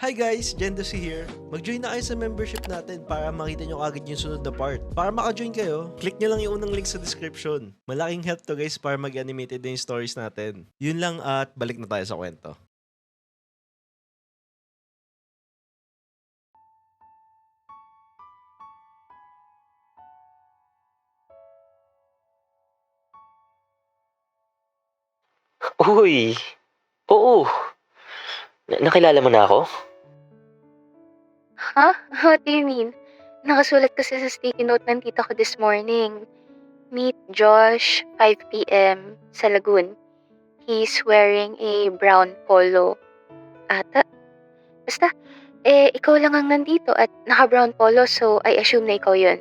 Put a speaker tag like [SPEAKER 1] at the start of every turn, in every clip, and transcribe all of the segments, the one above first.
[SPEAKER 1] Hi guys, Jendosi here. Mag-join na kayo sa membership natin para makita nyo agad yung sunod na part. Para maka-join kayo, click nyo lang yung unang link sa description. Malaking help to guys para mag-animated na yung stories natin. Yun lang at balik na tayo sa kwento.
[SPEAKER 2] Uy, oo. Nakilala mo na ako?
[SPEAKER 3] Huh? What do you mean? Nakasulat kasi sa sticky note ng tita ko this morning. Meet Josh, 5 p.m. sa Lagoon. He's wearing a brown polo. Ata? Basta, ikaw lang ang nandito at naka-brown polo so I assume na ikaw yun.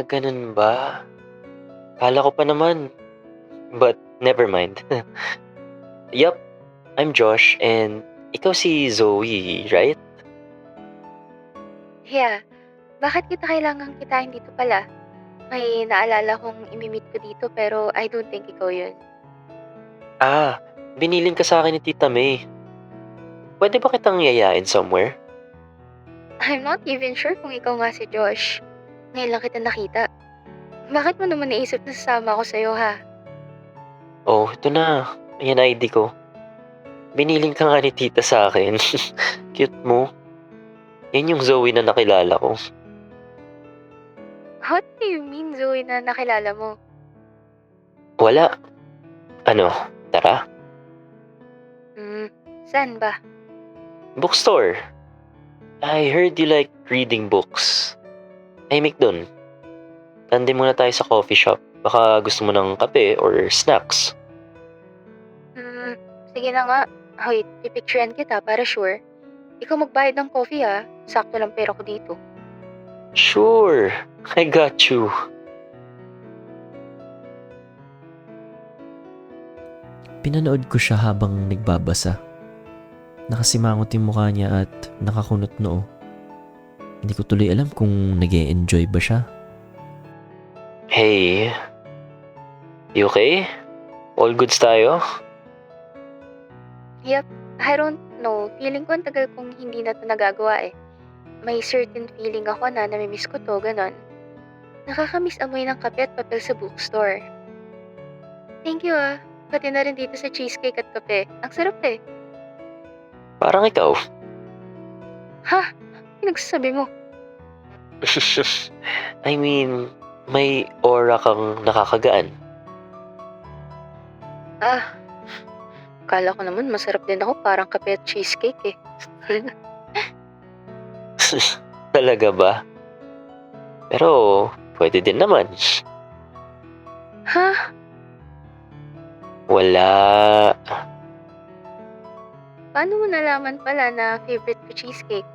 [SPEAKER 2] Ganun ba? Kala ko pa naman. But never mind. Yup, I'm Josh and ikaw si Zoe, right?
[SPEAKER 3] Yeah, bakit kita kailangan kitain dito pala? May naalala kong imimit ko dito pero I don't think ikaw yun.
[SPEAKER 2] Ah, Biniling ka sa akin ni Tita May. Pwede ba kitang yayain somewhere?
[SPEAKER 3] I'm not even sure kung ikaw nga si Josh. Ngayon lang kita nakita. Bakit mo naman naisip na sasama ako sa'yo ha?
[SPEAKER 2] Oh, ito na. Ayan ID ko. Biniling ka nga ni Tita sa akin. Cute mo. Yan yung Zoe na nakilala ko.
[SPEAKER 3] What do you mean, Zoe, na nakilala mo?
[SPEAKER 2] Wala. Ano, tara?
[SPEAKER 3] Saan ba?
[SPEAKER 2] Bookstore. I heard you like reading books. Tahimik dun. Tandem muna tayo sa coffee shop. Baka gusto mo ng kape or snacks.
[SPEAKER 3] Sige na nga. Hoy, pipicturean kita para sure. Ikaw magbayad ng coffee ha. Sakto lang pera ko dito.
[SPEAKER 2] Sure, I got you.
[SPEAKER 4] Pinanood ko siya habang nagbabasa. Nakasimangot yung mukha niya at nakakunot noo. Hindi ko tuloy alam kung nag-e-enjoy ba siya.
[SPEAKER 2] Hey, you okay? All goods tayo?
[SPEAKER 3] I don't know. Feeling ko ang tagal kong hindi na to nagagawa eh. May certain feeling ako na namimiss ko to, ganon. Nakakamiss amoy ng kape at papel sa bookstore. Thank you ah. Pati na rin dito sa cheesecake at kape. Ang sarap eh.
[SPEAKER 2] Parang ikaw.
[SPEAKER 3] Ha? Pinagsasabi mo?
[SPEAKER 2] I mean, may aura kang nakakagaan.
[SPEAKER 3] Kala ko naman masarap din ako parang kape at cheesecake eh.
[SPEAKER 2] Talaga ba? Pero, pwede din naman.
[SPEAKER 3] Ha?
[SPEAKER 2] Wala.
[SPEAKER 3] Paano mo nalaman pala na favorite ko cheesecake?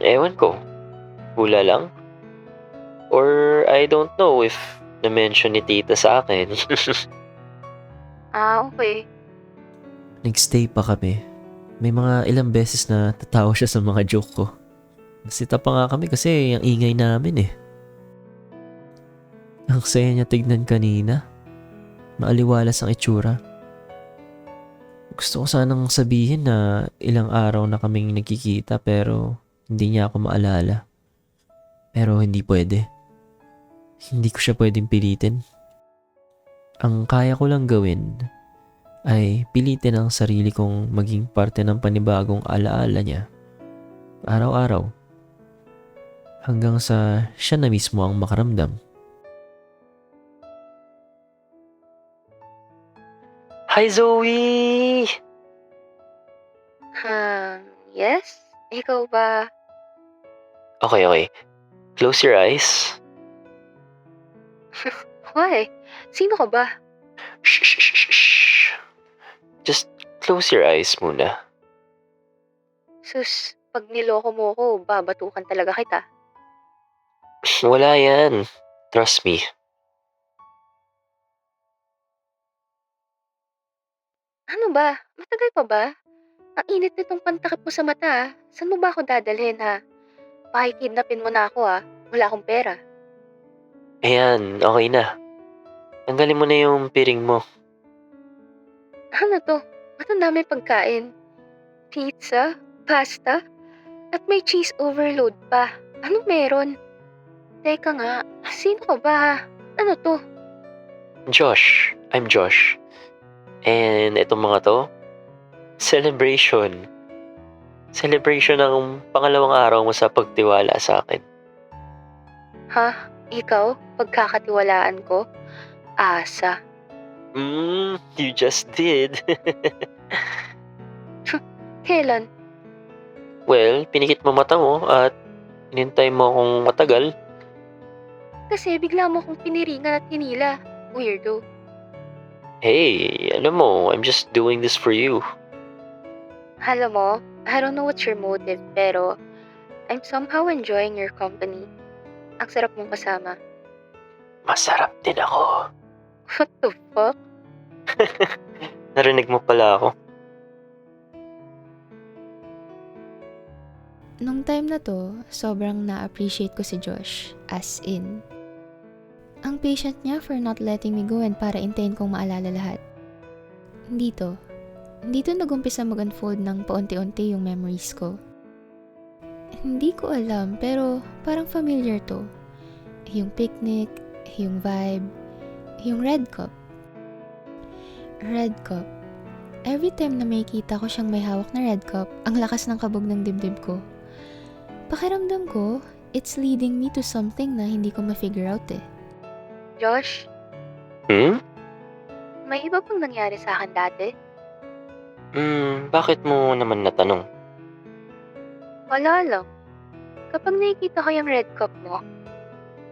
[SPEAKER 2] Ewan ko. Hula lang? Or I don't know if na-mention ni Tita sa akin.
[SPEAKER 3] Okay.
[SPEAKER 4] Nagstay pa kami. May mga ilang beses na tatawa siya sa mga joke ko. Nasita pa nga kami kasi ang ingay namin eh. Ang saya niya tignan kanina. Maaliwalas ang itsura. Gusto ko sanang sabihin na ilang araw na kaming nagkikita pero hindi niya ako maalala. Pero hindi pwede. Hindi ko siya pwedeng pilitin. Ang kaya ko lang gawin ay pilitin ang sarili kong maging parte ng panibagong alaala niya. Araw-araw. Hanggang sa siya na mismo ang makaramdam.
[SPEAKER 2] Hi, Zoe!
[SPEAKER 3] Yes? Ikaw ba?
[SPEAKER 2] Okay. Close your eyes.
[SPEAKER 3] Why? Sino ka ba?
[SPEAKER 2] Shh. Just close your eyes muna.
[SPEAKER 3] Sus, pag niloko mo ko, babatukan talaga kita.
[SPEAKER 2] Wala yan. Trust me.
[SPEAKER 3] Ano ba? Matagal pa ba? Ang init nitong pantakip mo sa mata ah. Saan mo ba ako dadalhin ha? Pakikidnapin mo na ako ah. Wala akong pera.
[SPEAKER 2] Ayan, okay na. Tanggalin mo na yung piring mo.
[SPEAKER 3] Ano to? Ba't ang dami pagkain? Pizza? Pasta? At may cheese overload pa. Anong meron? Teka nga, sino ka ba? Ano to?
[SPEAKER 2] Josh, I'm Josh. And itong mga to, celebration. Celebration ng pangalawang araw mo sa pagtiwala sa akin.
[SPEAKER 3] Ha? Ikaw? Pagkakatiwalaan ko? Asa.
[SPEAKER 2] You just did.
[SPEAKER 3] Kailan?
[SPEAKER 2] Well, pinikit mo mata mo at hinintay mo akong matagal.
[SPEAKER 3] Kasi bigla mo akong piniringan at hinila. Weirdo.
[SPEAKER 2] Hey, alam mo, I'm just doing this for you.
[SPEAKER 3] Alam mo, I don't know what's your motive, pero I'm somehow enjoying your company. Ang sarap mong kasama.
[SPEAKER 2] Masarap din ako.
[SPEAKER 3] What the fuck?
[SPEAKER 2] Narinig mo pala ako.
[SPEAKER 5] Nung time na to, sobrang na-appreciate ko si Josh. As in. Ang patient niya for not letting me go and para intayin kong maalala lahat. Dito nag-umpisa mag-unfold ng paunti-unti yung memories ko. Hindi ko alam, pero parang familiar to. Yung picnic, yung vibe, yung red cup. Red cup. Every time na makikita ko siyang may hawak na red cup, ang lakas ng kabog ng dibdib ko. Pakiramdam ko, it's leading me to something na hindi ko ma-figure out eh.
[SPEAKER 3] Josh, may iba pang nangyari sa akin dati?
[SPEAKER 2] Bakit mo naman natanong?
[SPEAKER 3] Wala lang. Kapag nakikita ko yung red cup mo,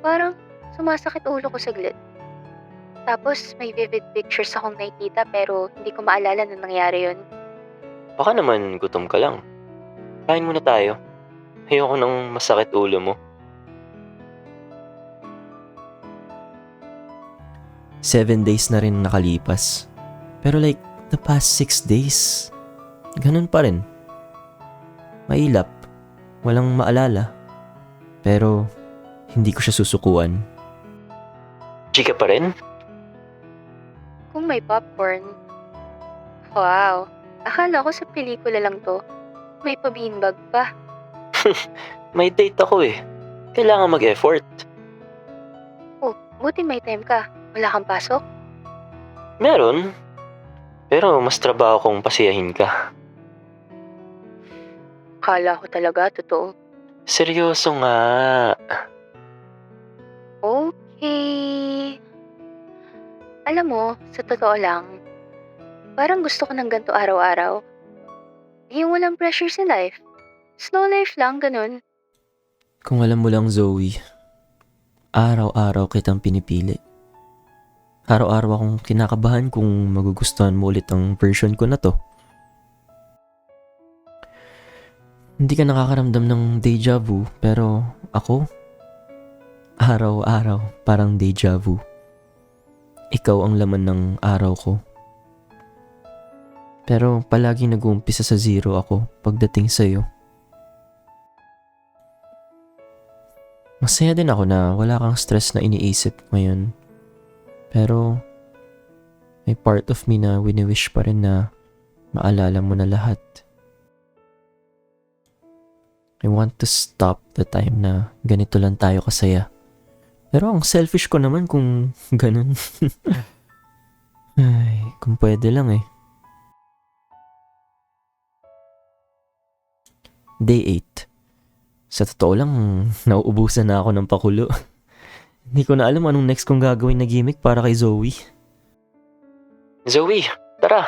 [SPEAKER 3] parang sumasakit ulo ko saglit. Tapos may vivid pictures akong nakikita pero hindi ko maalala na nangyari yun.
[SPEAKER 2] Baka naman gutom ka lang. Kain muna tayo. Ayoko nang masakit ulo mo.
[SPEAKER 4] 7 days na rin nakalipas. Pero like, the past 6 days, ganun pa rin. Mailap, walang maalala. Pero, hindi ko siya susukuan.
[SPEAKER 2] Chika pa rin?
[SPEAKER 3] Kung may popcorn. Wow, akala ko sa pelikula lang to. May pa-beanbag pa.
[SPEAKER 2] May date ako eh. Kailangan mag-effort.
[SPEAKER 3] Oh, buti may time ka. Wala kang pasok?
[SPEAKER 2] Meron. Pero mas trabaho kong pasiyahin ka.
[SPEAKER 3] Akala ko talaga, totoo.
[SPEAKER 2] Seryoso nga.
[SPEAKER 3] Okay. Alam mo, sa totoo lang, parang gusto ko ng ganito araw-araw. Yung walang pressure sa life. Slow life lang, ganun.
[SPEAKER 4] Kung alam mo lang, Zoe, araw-araw kitang pinipili. Araw-araw akong kinakabahan kung magugustuhan mo ulit ang version ko na to. Hindi ka nakakaramdam ng deja vu, pero ako, araw-araw parang deja vu. Ikaw ang laman ng araw ko. Pero palaging nag-uumpisa sa zero ako pagdating sa'yo. Masaya din ako na wala kang stress na iniisip ngayon. Pero may part of me na wini-wish pa rin na maalala mo na lahat. I want to stop the time na ganito lang tayo kasaya. Pero ang selfish ko naman kung ganun. Ay, kung pwede lang eh. Day 8. Sa totoo lang, nauubusan na ako ng pakulo. Hindi ko na alam anong next kong gagawin na gimmick para kay Zoe.
[SPEAKER 2] Zoe, tara.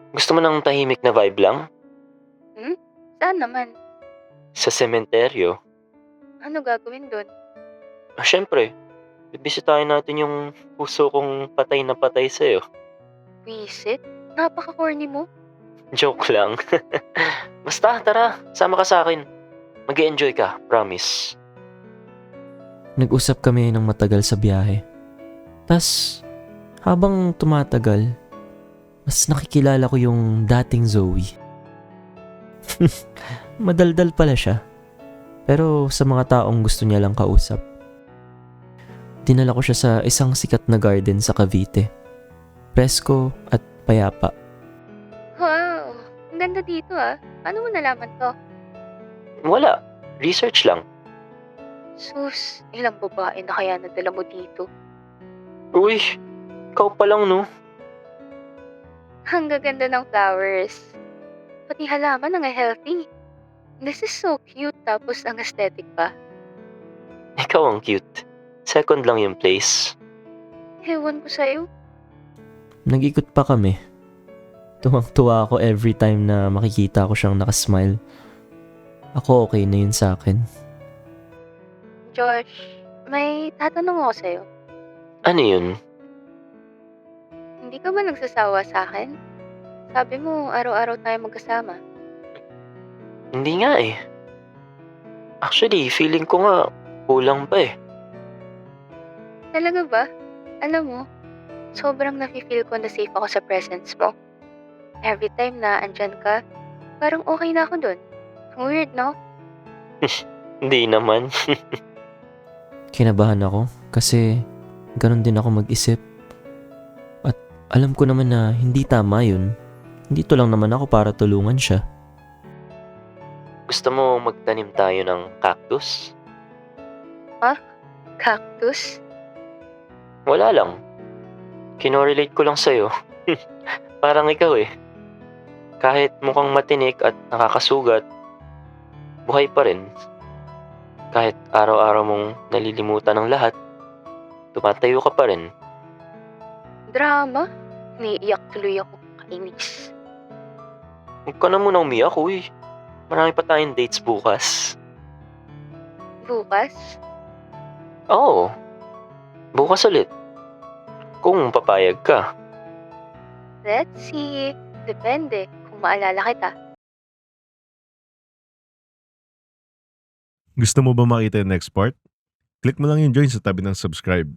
[SPEAKER 2] Gusto mo ng tahimik na vibe lang?
[SPEAKER 3] Saan naman?
[SPEAKER 2] Sa sementeryo?
[SPEAKER 3] Ano gagawin dun?
[SPEAKER 2] Siyempre, bibisitahin natin yung puso kong patay na patay sa'yo.
[SPEAKER 3] Visit? Napaka-corny mo.
[SPEAKER 2] Joke lang. Basta, tara. Sama ka sa akin. Mag-e-enjoy ka, promise.
[SPEAKER 4] Nag-usap kami ng matagal sa biyahe. Tas, habang tumatagal, mas nakikilala ko yung dating Zoe. Madaldal pala siya. Pero sa mga taong gusto niya lang kausap. Dinala ko siya sa isang sikat na garden sa Cavite. Presko at payapa.
[SPEAKER 3] Wow, Ang ganda dito ah. Paano mo nalaman to?
[SPEAKER 2] Wala. Research lang.
[SPEAKER 3] Sus, ilang babae na kaya nadala mo dito?
[SPEAKER 2] Uy, ikaw pa lang no.
[SPEAKER 3] Ang gaganda ng flowers. Pati halaman ang healthy. This is so cute tapos ang aesthetic pa.
[SPEAKER 2] Ikaw ang cute. Second lang yung place.
[SPEAKER 3] Ewan ko sa'yo.
[SPEAKER 4] Nag-ikot pa kami. Tuwang-tuwa ako every time na makikita ko siyang nakasmile. Ako okay na yun sa akin.
[SPEAKER 3] Josh, may tatanong ako sa'yo.
[SPEAKER 2] Ano yun?
[SPEAKER 3] Hindi ka ba nagsasawa sa akin? Sabi mo, araw-araw tayo magkasama.
[SPEAKER 2] Hindi nga eh. Actually, feeling ko nga kulang pa eh.
[SPEAKER 3] Talaga ba? Alam mo, sobrang nafe-feel ko na safe ako sa presence mo. Every time na andyan ka, parang okay na ako dun. Weird, no?
[SPEAKER 2] Hindi naman.
[SPEAKER 4] Kinabahan ako kasi ganun din ako mag-isip. At alam ko naman na hindi tama yun. Dito lang naman ako para tulungan siya.
[SPEAKER 2] Gusto mo magtanim tayo ng cactus?
[SPEAKER 3] Cactus?
[SPEAKER 2] Wala lang. Kinorelate ko lang sa'yo. Parang ikaw eh. Kahit mukhang matinik at nakakasugat, buhay pa rin. Kahit araw-araw mong nalilimutan ng lahat, tumatayo ka pa rin.
[SPEAKER 3] Drama? Naiiyak tuloy ako. Kainis.
[SPEAKER 2] Huwag ka na muna umiyak, uy. Marami pa tayong dates bukas.
[SPEAKER 3] Bukas?
[SPEAKER 2] Oo. Bukas ulit. Kung papayag ka.
[SPEAKER 3] Let's see. Depende kung maalala kita.
[SPEAKER 1] Gusto mo ba makita yung next part? Click mo lang yung join sa tabi ng subscribe.